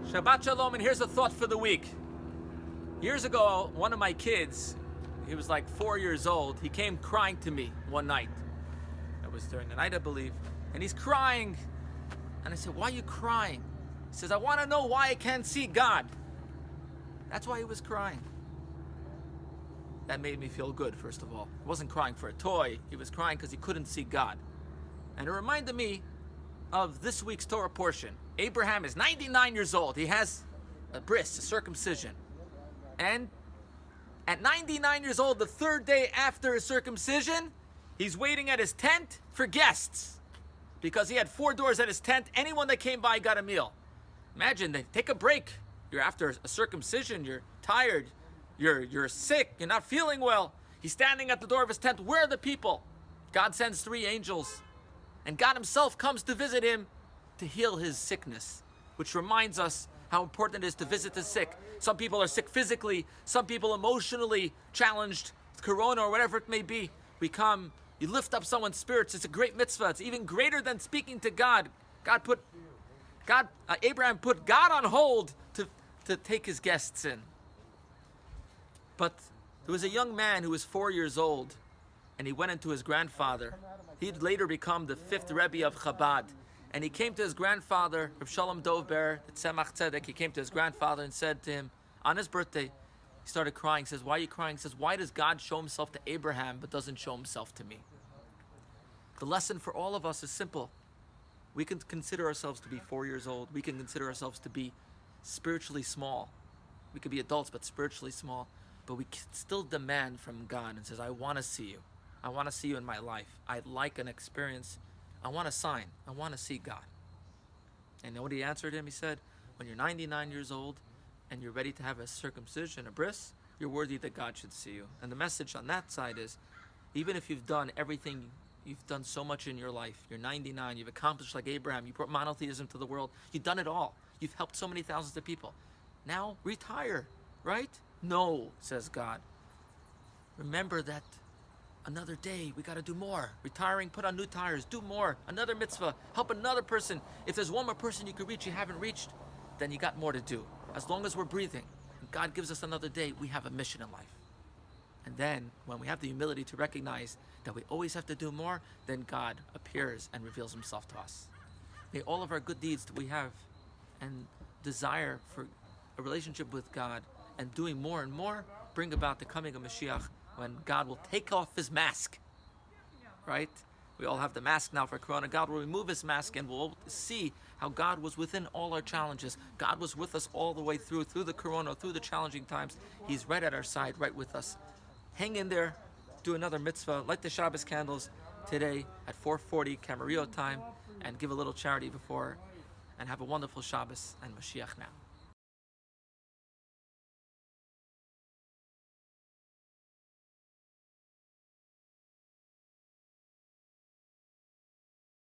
Shabbat Shalom, and here's a thought for the week. Years ago, one of my kids, he was like 4 years old, he came crying to me one night. It was during the night, I believe. And he's crying. And I said, why are you crying? He says, I want to know why I can't see God. That's why he was crying. That made me feel good, first of all. He wasn't crying for a toy. He was crying because he couldn't see God. And it reminded me of this week's Torah portion. Abraham is 99 years old. He has a bris, a circumcision. And at 99 years old, the third day after his circumcision, he's waiting at his tent for guests. Because he had 4 doors at his tent. Anyone that came by got a meal. Imagine, they take a break. You're after a circumcision, you're tired, you're sick, you're not feeling well. He's standing at the door of his tent. Where are the people? God sends 3 angels. And God himself comes to visit him to heal his sickness, which reminds us how important it is to visit the sick. Some people are sick physically, some people emotionally challenged, corona or whatever it may be. We come, you lift up someone's spirits. It's a great mitzvah. It's even greater than speaking to God. Abraham put God on hold to take his guests in. But there was a young man who was 4 years old, and he went into his grandfather. He'd later become the 5th Rebbe of Chabad. And he came to his grandfather, Reb Shalom Dovber, the Tzemach Tzedek. He came to his grandfather and said to him, on his birthday, he started crying. He says, why are you crying? He says, why does God show himself to Abraham but doesn't show himself to me? The lesson for all of us is simple. We can consider ourselves to be 4 years old. We can consider ourselves to be spiritually small. We could be adults, but spiritually small. But we can still demand from God and says, I want to see you. I want to see you in my life. I'd like an experience. I want a sign. I want to see God. And you know what he answered him? He said, when you're 99 years old and you're ready to have a circumcision, a bris, you're worthy that God should see you. And the message on that side is, even if you've done everything, you've done so much in your life, you're 99, you've accomplished like Abraham, you brought monotheism to the world, you've done it all. You've helped so many thousands of people. Now retire, right? No, says God. Remember that another day, we got to do more. Retiring, put on new tires, do more. Another mitzvah, help another person. If there's one more person you could reach you haven't reached, then you got more to do. As long as we're breathing, and God gives us another day, we have a mission in life. And then, when we have the humility to recognize that we always have to do more, then God appears and reveals himself to us. May all of our good deeds that we have and desire for a relationship with God and doing more and more bring about the coming of Mashiach, when God will take off his mask, right? We all have the mask now for Corona. God will remove his mask and we'll see how God was within all our challenges. God was with us all the way through the Corona, through the challenging times. He's right at our side, right with us. Hang in there, do another mitzvah, light the Shabbos candles today at 4:40 Camarillo time, and give a little charity before, and have a wonderful Shabbos and Mashiach now.